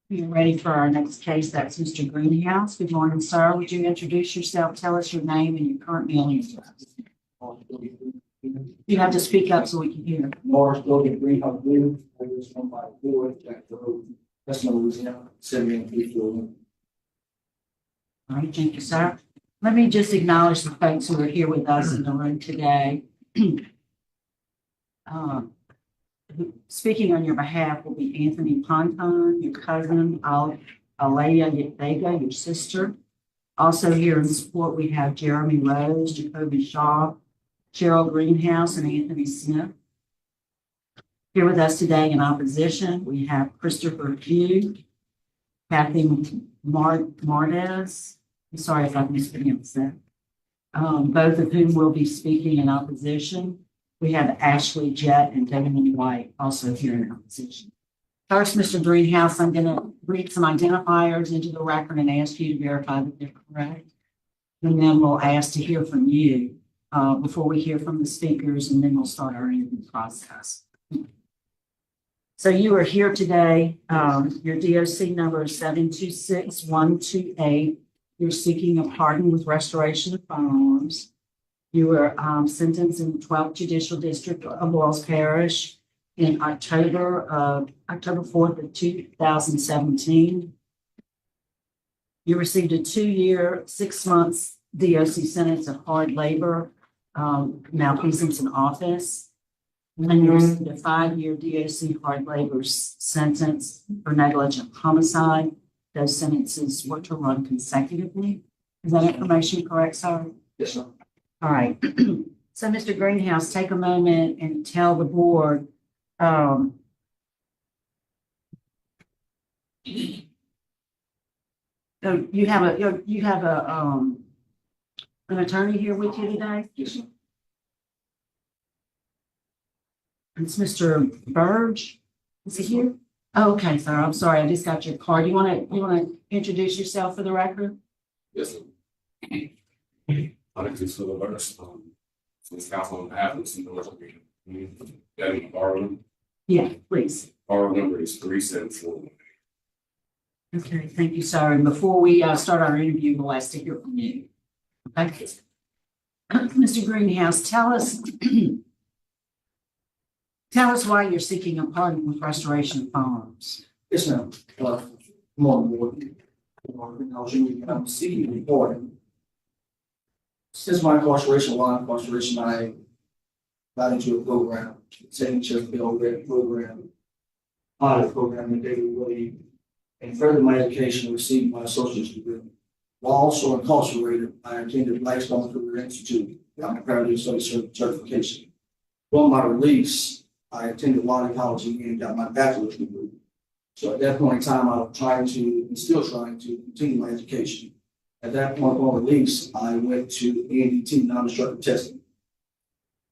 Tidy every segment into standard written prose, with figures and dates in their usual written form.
We're ready for our next case. That's Mr. Greenhouse. Good morning, sir. Would you introduce yourself? Tell us your name and your current mailing address. You have to speak up so we can hear. Norris, Greenhouse, I just want my board, Jack Road, that's my Louisiana, 7 All right, thank you, sir. Let me just acknowledge the folks who are here with us in the room today. Speaking on your behalf will be Anthony Ponton, your cousin, Alea Vega, your sister. Also here in support, we have Jeremy Rose, Jacoby Shaw, Cheryl Greenhouse, and Anthony Smith. Here with us today in opposition, we have Christopher Pugh, Kathy Martez. I'm sorry if I mispronounced that. Both of whom will be speaking in opposition. We have Ashley Jett and Damon White also here in opposition. First, Mr. Greenhouse, I'm going to read some identifiers into the record and ask you to verify that they're correct. And then we'll ask to hear from you before we hear from the speakers, and then we'll start our interview process. So you are here today. Your DOC number is 726128. You're seeking a pardon with restoration of firearms. You were sentenced in the 12th Judicial District of Wells Parish in October 4th of 2017. You received a 2-year, 6 months DOC sentence of hard labor, malfeasance in office. And you received a 5-year DOC hard labor sentence for negligent homicide. Those sentences were to run consecutively. Is that information correct, sir? Yes, sir. All right. So, Mr. Greenhouse, take a moment and tell the board. So you have an attorney here with you today? Yes, sir. It's Mr. Burge. Is he here? Oh, okay, sir. I'm sorry. I just got your card. You want to introduce yourself for the record? Yes, sir. I think this is the first, since council on behalf of the Norris community. That is borrow. Yeah, please. Borrow number is 374. Okay, thank you, sir. And before we start our interview, we'll ask to hear from you. Okay. Mr. Greenhouse, tell us why you're seeking a pardon with restoration of firearms. Yes, ma'am. More board. I'm seeking a pardon. Since my incarceration, I got into a program, signature bill program, audit program that they really, and further my education, received my associate's degree. While also incarcerated, I attended Blackstone Career Institute, got my paralegal study certification. Upon my release, I attended Wally College and got my bachelor's degree. So at that point in time, I was still trying to continue my education. At that point, upon release, I went to ANDT, non-destructive testing.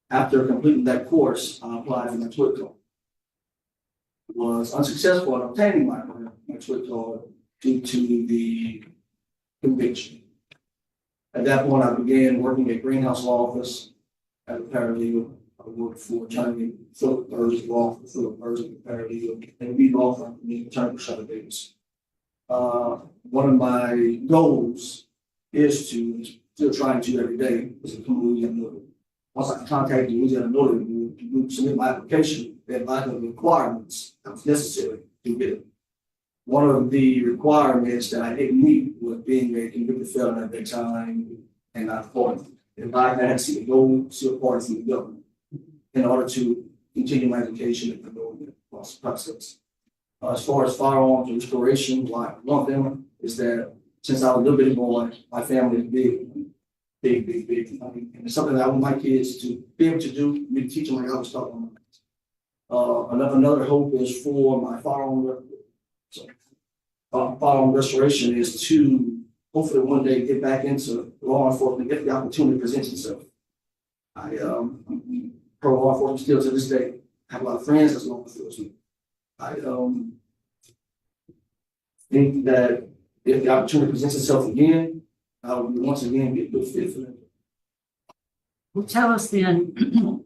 After completing that course, I applied for my TWIC card. Was unsuccessful in obtaining my TWIC card due to the conviction. At that point, I began working at Greenhouse Law Office as a paralegal. I worked for attorney Philip Burge Law for Philip Burge, paralegal, and we law firm for me, attorney Shuttle Davis. One of my goals is to still trying to every day is to become Louisiana notary. Once I contacted Louisiana notary to submit my application, they advised me of the requirements that was necessary to get it. One of the requirements that I didn't meet was being a convicted felon at that time and not pardoned. And I had to see a goal, see a pardon from the government in order to continue my education and the process. As far as firearms and restoration, why I love them is that since I was a little bit boy, my family is big. I mean, and it's something that I want my kids to be able to do, me to teach them like I was taught them. Another hope is for my firearm restoration is to hopefully one day get back into law enforcement if the opportunity presents itself. Pro law enforcement still to this day. I have a lot of friends as law enforcement. I think that if the opportunity presents itself again, I will once again be a good fit for them. Well, tell us then,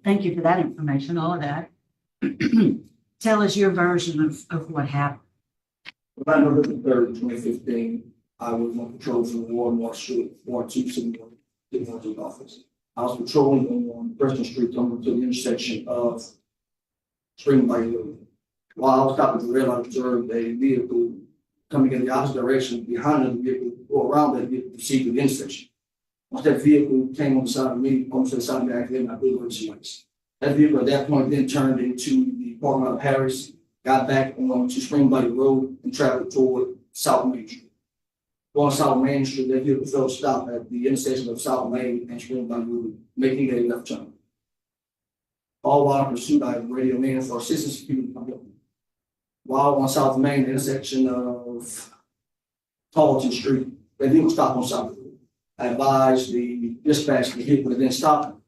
thank you for that information, all of that. Tell us your version of what happened. About November 3rd, 2015, I was on patrol from Ward Marshal, Ward 2, City Marshal office. I was patrolling on Preston Street, coming to the intersection of Spring Bay Road. While I was stopping the red light, I observed a vehicle coming in the opposite direction behind the vehicle or around that vehicle to see the intersection. Once that vehicle came on the side of me, almost to the side of the accident, I blew emergency lights. That vehicle at that point then turned into the parking lot of Harris, got back on to Spring Bay Road and traveled toward South Main Street. Going South Main Street, that vehicle failed to stop at the intersection of South Main and Spring Bay Road, making a left turn. All while in pursuit, I radioed in for assistance to people to come up. While on South Main, the intersection of Tarleton Street, that vehicle stopped on South Road. I advised the dispatch the vehicle had then stopped.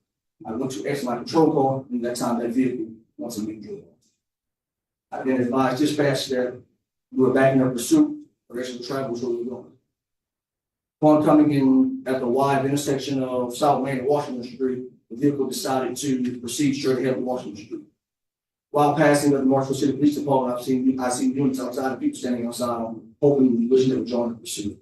I went to exit my patrol car, and at that time that vehicle once again drove off. I then advised dispatch that we were backing up pursuit, the rest of the travel was where we were going. Upon coming in at the wide intersection of South Main and Washington Street, the vehicle decided to proceed straight ahead of Washington Street. While passing the Marshall City Police Department, I seen units outside and people standing outside, hoping, wishing they would join the pursuit.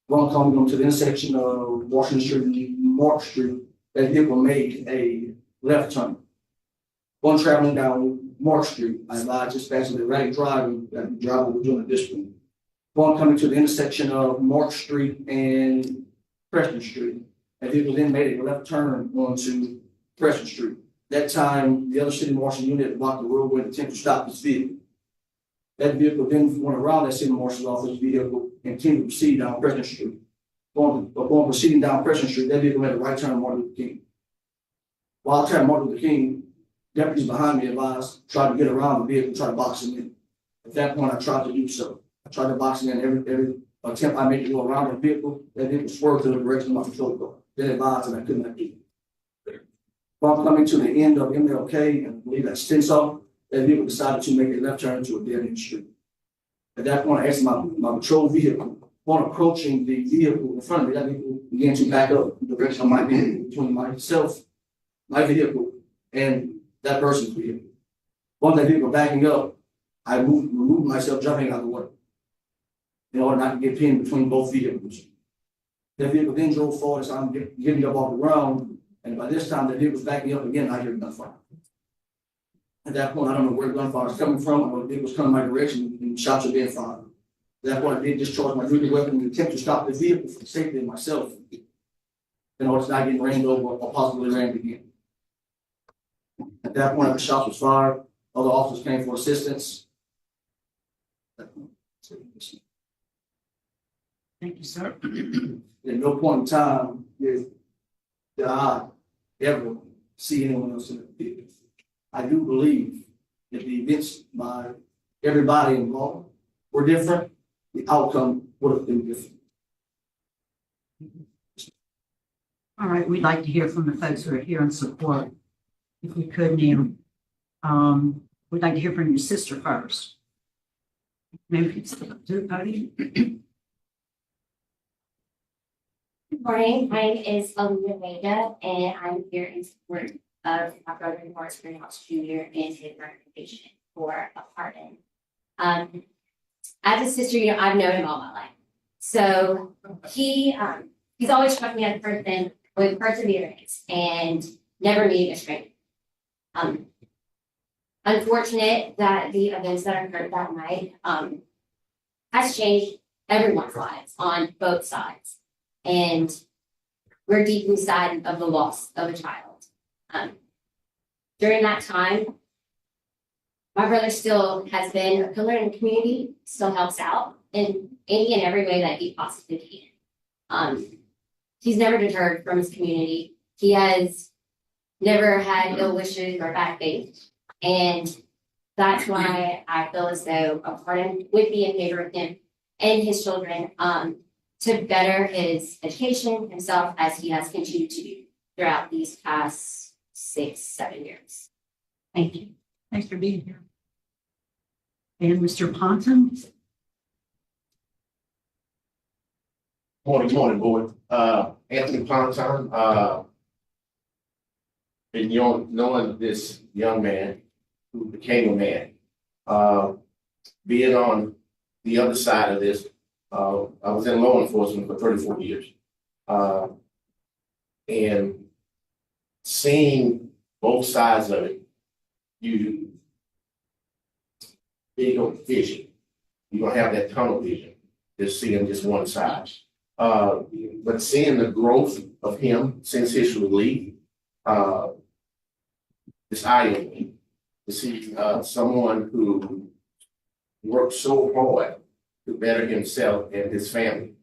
While coming onto the intersection of Washington Street and Mark Street, that vehicle made a left turn. One traveling down Mark Street, I advised dispatch the erratic driving that the driver was doing at this point. One coming to the intersection of Mark Street and Preston Street, that vehicle then made a left turn onto Preston Street. That time, the other city marshal unit blocked the roadway and attempted to stop this vehicle. That vehicle then went around that city marshal's office vehicle and continued to proceed down Preston Street. Upon proceeding down Preston Street, that vehicle made a right turn on Martin Luther King. While turning Martin Luther King, deputies behind me advised, tried to get around the vehicle, try to box him in. At that point, I tried to do so. I tried to box him in every attempt I made to go around the vehicle, that vehicle swerved to the direction of my patrol car. Then advised that I could not do it. While coming to the end of MLK, and I believe that's Stenshaw, that vehicle decided to make a left turn to a dead-end street. At that point, I asked my patrol vehicle, upon approaching the vehicle in front of me, that vehicle began to back up in the direction of my vehicle, between myself, my vehicle, and that person's vehicle. Once that vehicle backing up, I removed myself, jumping out of the way in order not to get pinned between both vehicles. That vehicle then drove forward as I'm getting up off the ground, and by this time, the vehicle was backing up again, I hear gunfire. At that point, I don't know where the gunfire was coming from, or the vehicle was coming my direction, and shots were being fired. At that point, I did discharge my deadly weapon in an attempt to stop the vehicle for the safety of myself, in order to not get rained over or possibly rammed again. At that point, the shots was fired, other officers came for assistance. Thank you, sir. At no point in time did I ever see anyone else in the vehicle. I do believe that the events by everybody involved were different, the outcome would have been different. All right, we'd like to hear from the folks who are here in support. If we could, Neil. We'd like to hear from your sister first. Maybe you could step up to the podium. Good morning. My name is Alina Vega, and I'm here in support of my brother Norris Jr. and his recommendation for a pardon. As a sister, I've known him all my life. So he's always struck me as a person with perseverance and never meeting a stranger. Unfortunate that the events that occurred that night has changed everyone's lives on both sides. And we're deeply saddened of the loss of a child. During that time, my brother still has been a pillar in the community, still helps out in any and every way that he possibly can. He's never deterred from his community. He has never had ill wishes or bad faith. And that's why I feel as though a pardon would be in favor of him and his children to better his education himself as he has continued to do throughout these past 6-7 years. Thank you. Thanks for being here. And Mr. Ponton? Morning, board. Anthony Ponton, been knowing this young man who became a man, be it on the other side of this. I was in law enforcement for 34 years. And seeing both sides of it, you big on vision. You're gonna have that tunnel vision, just seeing just one side. But seeing the growth of him since his release, it's eye-opening to see someone who worked so hard to better himself and his family.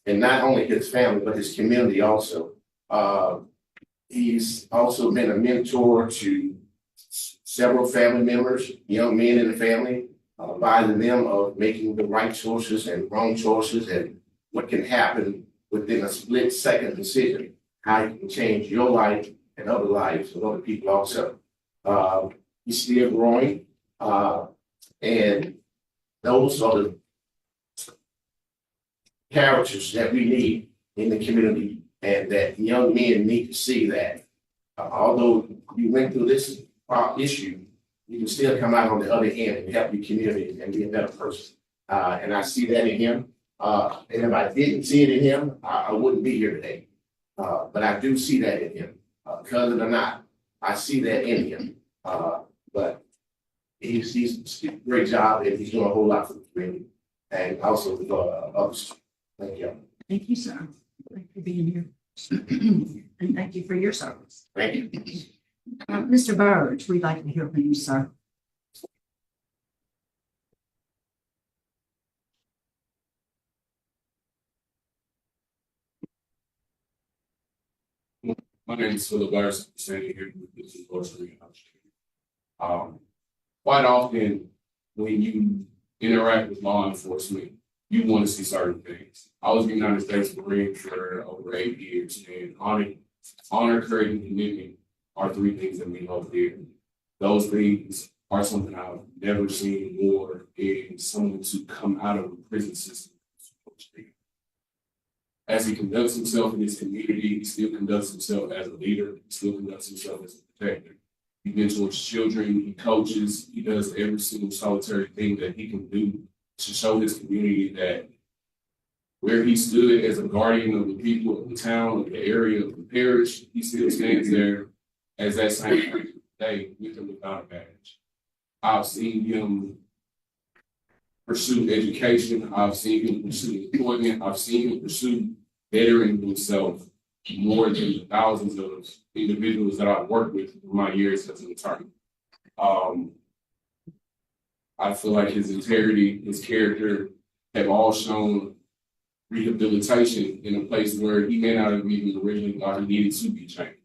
And not only his family, but his community also. He's also been a mentor to several family members, young men in the family, advising them of making the right choices and wrong choices and what can happen within a split second decision, how you can change your life and other lives of other people also. He's still growing, and those are the characters that we need in the community, and that young men need to see that although you went through this issue, you can still come out on the other end and help your community and be a better person. And I see that in him. And if I didn't see it in him, I wouldn't be here today. But I do see that in him. Cousin or not, I see that in him. But he's a great job, and he's doing a whole lot for the community and also for others. Thank you. Thank you, sir. Thank you for being here. And thank you for your service. Thank you. Mr. Burge, we'd like to hear from you, sir. My name is Philip Larson, standing here with this endorsement. Quite often, when you interact with law enforcement, you want to see certain things. I was in the United States Marine for over 8 years, and honor, courage, and commitment are 3 things that we hold dear. Those things are something I've never seen more in someone to come out of the prison system. As he conducts himself in his community, he still conducts himself as a leader, he still conducts himself as a protector. He mentors children, he coaches, he does every single solitary thing that he can do to show his community that where he stood as a guardian of the people of the town, of the area, of the parish, he still stands there as that same person today with or without a badge. I've seen him pursue education, I've seen him pursue employment, I've seen him pursue bettering himself more than the thousands of individuals that I've worked with in my years as an attorney. I feel like his integrity, his character have all shown rehabilitation in a place where he may not have even originally thought he needed to be changed.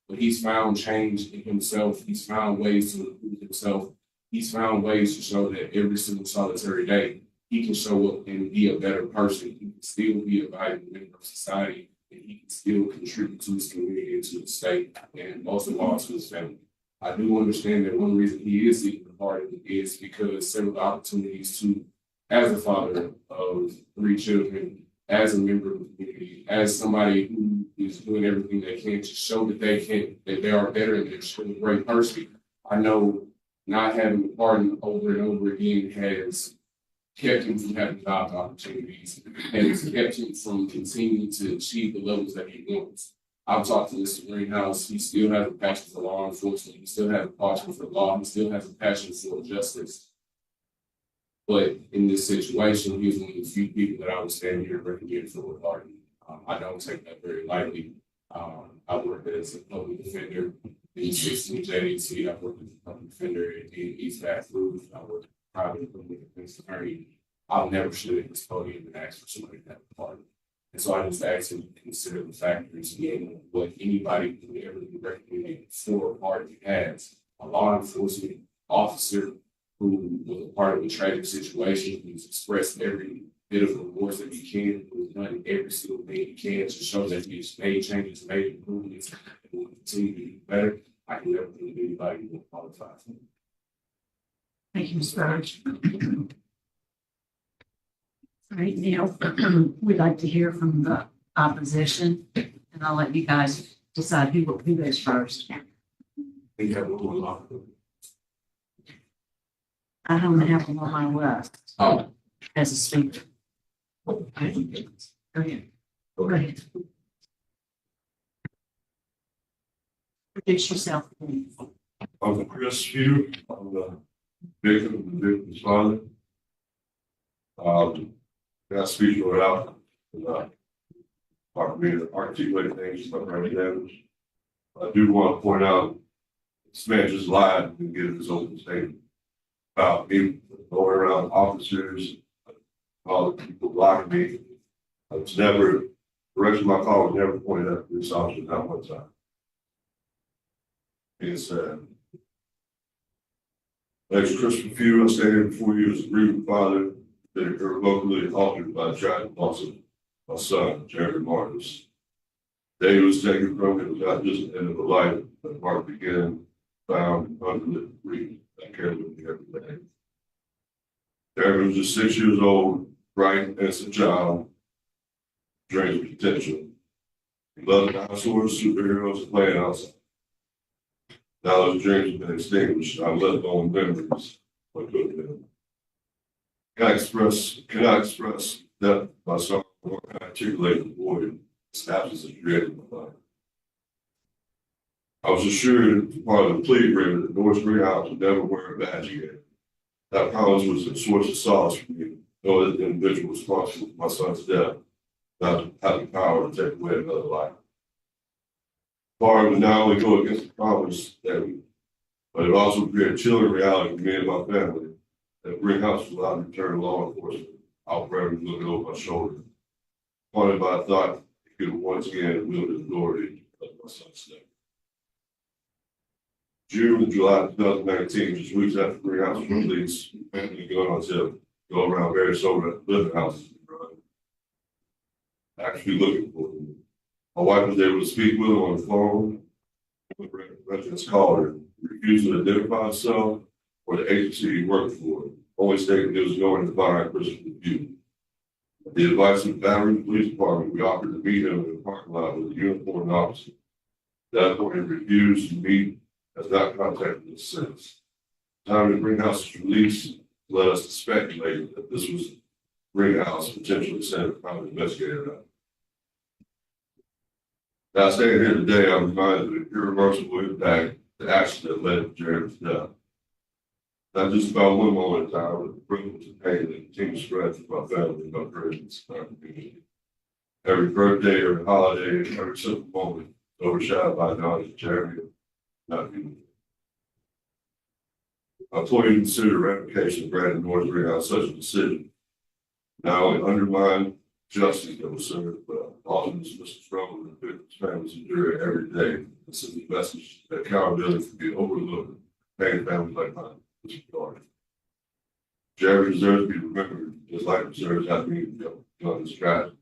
But he's found change in himself. He's found ways to improve himself. He's found ways to show that every single solitary day, he can show up and be a better person. He can still be a valuable member of society, and he can still contribute to his community and to the state, and most of all to his family. I do understand that one reason he is seeking the pardon is because several opportunities to, as a father of 3 children, as a member of the community, as somebody who is doing everything they can to show that they are better and they're still a great person. I know not having the pardon over and over again has kept him from having job opportunities, and it's kept him from continuing to achieve the levels that he wants. I've talked to Mr. Greenhouse. He still has a passion for law enforcement. He still has a passion for law. He still has a passion for justice. But in this situation, he's one of the few people that I would stand here and recommend for a pardon. I don't take that very lightly. I worked as a public defender in 16 JDC. I worked as a public defender in East Baton Rouge. I worked as a private public defense attorney. I've never stood at this podium and asked for somebody to have a pardon. And so I just asked him to consider the factors in what anybody would ever be recommended for a pardon has. A law enforcement officer who was a part of a tragic situation, who's expressed every bit of remorse that he can, who's done every single thing he can to show that he's made changes, made improvements, and will continue to do better. I can never think of anybody who will qualify for it. Thank you, Ms. Burge. All right, now, we'd like to hear from the opposition, and I'll let you guys decide who goes first. We have a little law. I don't have them on my list. Oh, as a speaker. Go ahead. Go ahead. Introduce yourself, please. I'm Chris Few. I'm the victim of the victim's father. Got speech wrote out. Me to articulate things about brain damage. I do want to point out this man just lied and give his open statement about me going around officers, all the people blocking me. I was never, the rest of my call was never pointed at this officer, not one time. Being said, next Christopher Few, I stayed before you as a grieving father, been irrevocably altered by the tragic loss of my son, Jeremy Marshall. Day was taken from me was not just the end of a life, but Mark began found under the grief that carried with me every day. Jeremy was just 6 years old, bright, innocent child, dreams of potential. He loved dinosaurs, superheroes, and playing outside. Now those dreams have been extinguished. I left on memories what could have been. Cannot express that my son or articulate the void absence of created in my life. I was assured as part of the plea agreement that Norris Greenhouse would never wear a badge again. That promise was a source of solace for me, knowing that the individual responsible for my son's death not have the power to take away another life. Bar would not only go against the promise that we, but it also create a chilling reality for me and my family that Greenhouse was allowed to return to law enforcement. I'll forever be looking over my shoulder, haunted by a thought he could have once again wielded authority of my son's death. June and July 2019, just weeks after Greenhouse was released, and going on to go around various over living houses, actually looking for him. My wife was able to speak with him on the phone. The residents called her, refused to identify himself or the agency he worked for, only stating he was going to find Christopher Few. At the advice of the Battery Police Department, we offered to meet him in the parking lot with a uniformed officer. That point, he refused to meet, has not contacted us since. The time the Greenhouse's release led us to speculate that this was Greenhouse potentially sent a private investigator out. Now, standing here today, I'm reminded of the irreversible impact the accident that led to Jeremy's death. Not just about one moment in time, but the privilege and pain that continue to spread through my family and my friends in our community. Every birthday, every holiday, every simple moment is overshadowed by the knowledge of Jeremy not being here. I fully consider the ramifications of granting Norris Greenhouse such a decision. Not only undermine justice that was served, but also dismiss the struggle that victims' families endure every day. This is the message that accountability can be overlooked, paying families like mine. Jeremy deserves to be remembered, just like deserves to be beyond this tragedy.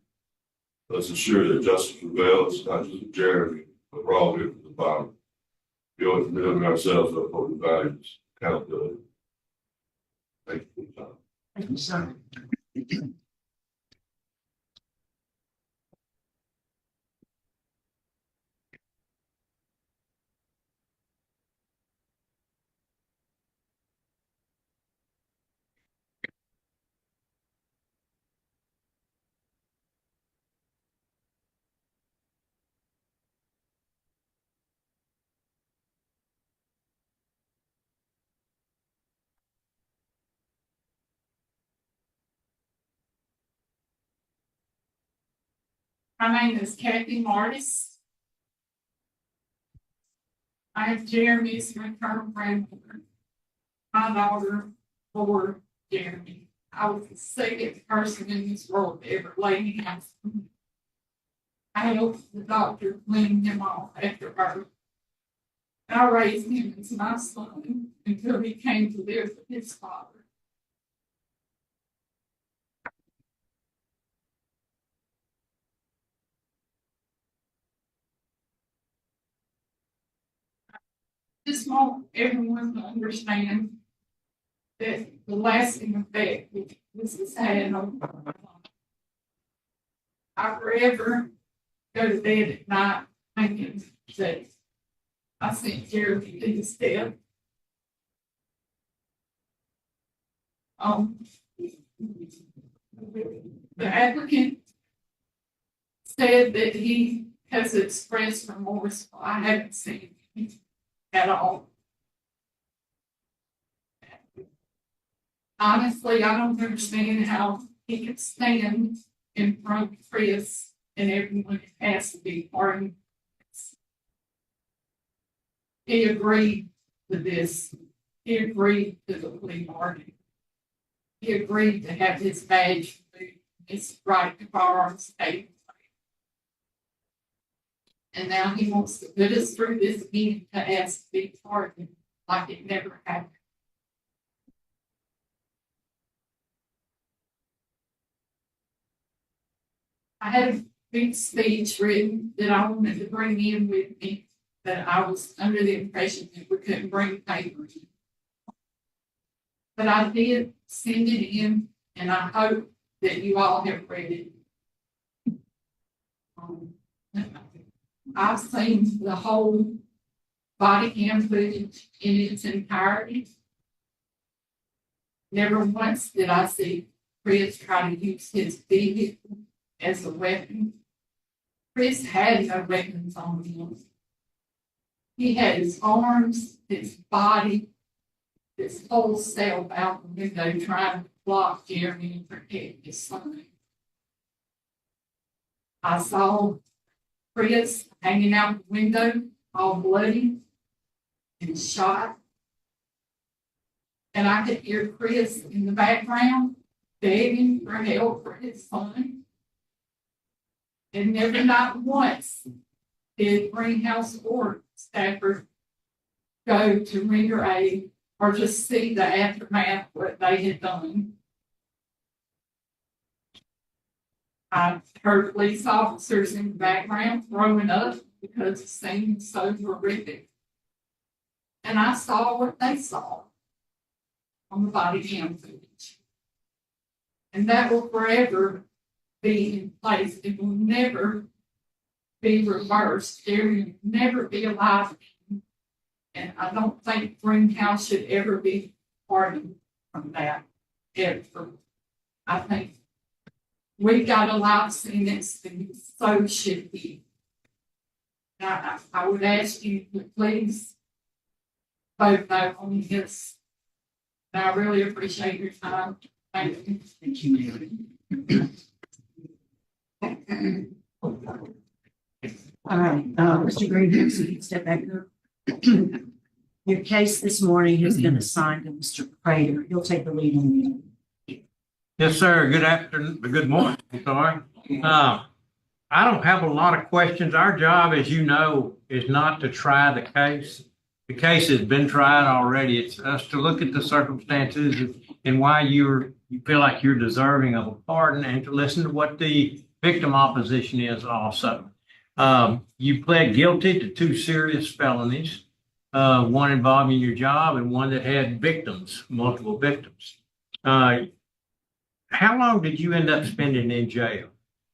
Let's ensure that justice prevails, not just for Jeremy, but for all victims of violence. We owe it to them and ourselves to uphold the values, accountability. Thank you for your time. Thank you, sir. My name is Kathy Norris. I am Jeremy's maternal grandmother. My daughter bore Jeremy. I was the second person in this world to ever lay hands on him. I helped the doctor clean him off after birth. I raised him as my son until he came to live with his father. Just want everyone to understand that the lasting effect that this has had on my life. I forever go to bed at night thinking that I sent Jeremy to his death. The applicant said that he has expressed remorse. I haven't seen it at all. Honestly, I don't understand how he could stand in front of Chris and everyone has to be part of this. He agreed to this. He agreed to the plea bargain. He agreed to have his badge removed, his right to firearms taken. And now he wants to put us through this again to ask to be pardoned like it never happened. I had a big speech written that I wanted to bring in with me, that I was under the impression that we couldn't bring papers in. But I did send it in, and I hope that you all have read it. I've seen the whole body cam footage in its entirety. Never once did I see Chris try to use his vehicle as a weapon. Chris had no weapons on him. He had his arms, his body, his whole self out the window trying to block Jeremy and protect his son. I saw Chris hanging out the window, all bloody and shot. And I could hear Chris in the background begging for help for his son. And never, not once, did Greenhouse Court staffers go to render aid or just see the aftermath of what they had done. I heard police officers in the background throwing up because the scene was so horrific. And I saw what they saw on the body cam footage. And that will forever be in place. It will never be reversed. There will never be alive again. And I don't think Greenhouse should ever be pardoned from that, ever. I think we got a life sentence, and so should he. I would ask you to please vote no on this. And I really appreciate your time. Thank you. Thank you, Mary. All right, Mr. Greenhouse, you can step back there. Your case this morning has been assigned to Mr. Prater. He'll take the lead on you. Yes, sir. Good afternoon, good morning, I'm sorry. I don't have a lot of questions. Our job, as you know, is not to try the case. The case has been tried already. It's us to look at the circumstances and why you feel like you're deserving of a pardon, and to listen to what the victim opposition is also. You pled guilty to 2 serious felonies, one involving your job and one that had victims, multiple victims. How long did you end up spending in jail?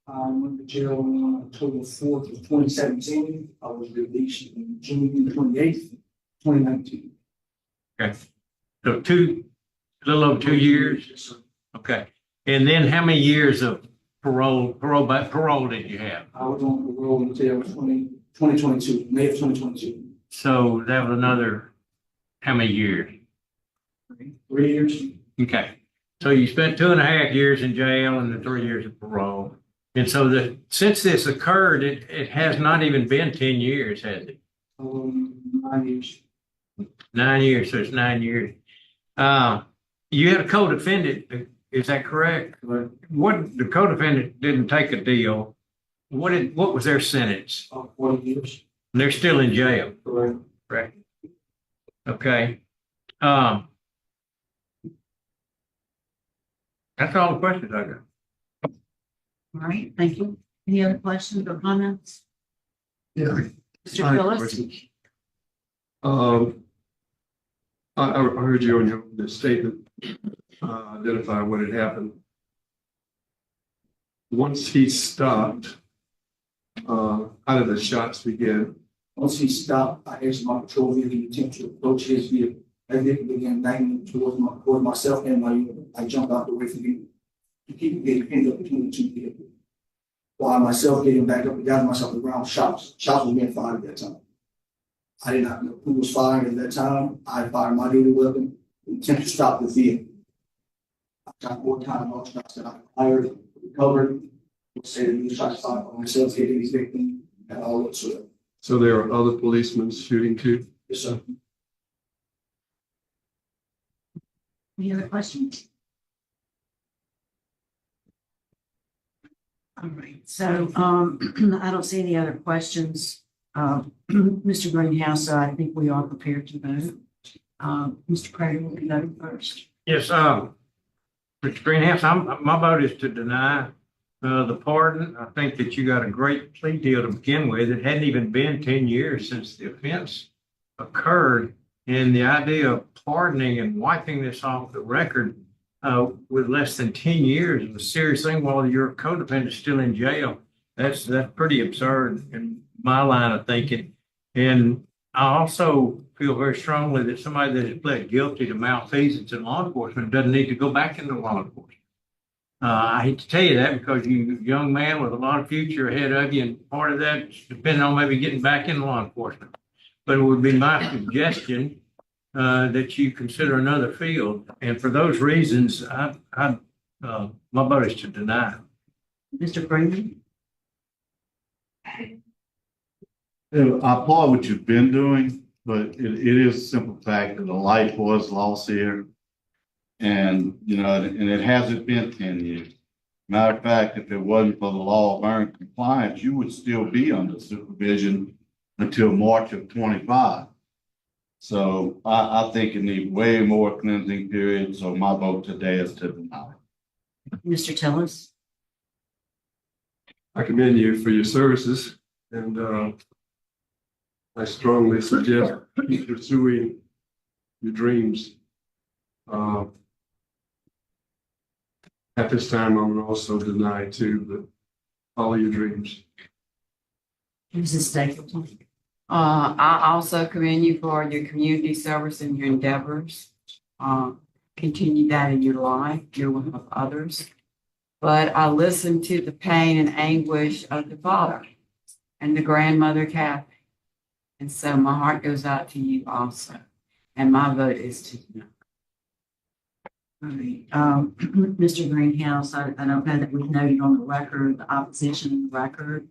I went to jail on October 4th of 2017. I was released on June 28th, 2019. Okay. So a little over 2 years? Yes, sir. Okay. And then how many years of parole did you have? I was on parole until 2022, May of 2022. So that was another, how many years? 3 years. Okay. So you spent 2.5 years in jail and the 3 years of parole. And so since this occurred, it has not even been 10 years, has it? 9 years. 9 years, so it's 9 years. You had a co-defendant, is that correct? What, the co-defendant didn't take a deal. What was their sentence? 40 years. They're still in jail. Correct. Correct. Okay. That's all the questions I got. All right, thank you. Any other questions or comments? Yeah. Mr. Phillips? I heard you on your statement, identify what had happened. Once he stopped, how did the shots begin? Once he stopped, I asked my patrol vehicle to attempt to approach his vehicle. That vehicle began banging towards myself and my unit. I jumped out the way from him. to keep getting pinned up between the two vehicles. While myself getting back up and gathering myself around shots was being fired at that time. I did not know who was firing at that time. I fired my duty weapon, intent to stop the vehicle. I got more time on shots that I fired, recovered, say the shots fired on myself, hitting these victims, and all that sort of. So there are other policemen shooting too? Yes, sir. Any other questions? All right, so I don't see any other questions. Mr. Greenhouse, I think we are prepared to vote. Mr. Prater will be voting first. Yes, Mr. Greenhouse, my vote is to deny the pardon. I think that you got a great plea deal to begin with. It hadn't even been 10 years since the offense occurred. And the idea of pardoning and wiping this off the record with less than 10 years of a serious thing while your co-defendant is still in jail, that's pretty absurd in my line of thinking. And I also feel very strongly that somebody that has pled guilty to malfeasance in law enforcement doesn't need to go back into law enforcement. I hate to tell you that because you young man with a lot of future ahead of you, and part of that is depending on maybe getting back in law enforcement. But it would be my suggestion that you consider another field. And for those reasons, my vote is to deny. Mr. Freeman? I applaud what you've been doing, but it is a simple fact that a life was lost here. And, you know, and it hasn't been 10 years. Matter of fact, if it wasn't for the law of earned compliance, you would still be under supervision until March of 25. So I think it needs way more cleansing period. So my vote today is to deny. Mr. Tillis? I commend you for your services, and I strongly suggest keep pursuing your dreams. At this time, I would also deny too, but follow your dreams. Mrs. Stapleton? I also commend you for your community service and your endeavors. Continue that in your life, your will of others. But I listened to the pain and anguish of the father and the grandmother, Kathy. And so my heart goes out to you also. And my vote is to deny. All right, Mr. Greenhouse, I don't know that we've noted on the record, the opposition in the record,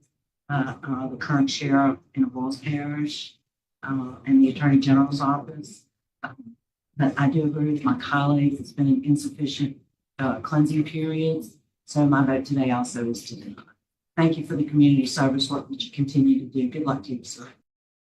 the current sheriff in Walls Parish, and the Attorney General's office. But I do agree with my colleagues, it's been an insufficient cleansing period. So my vote today also is to deny. Thank you for the community service work that you continue to do. Good luck to you, sir.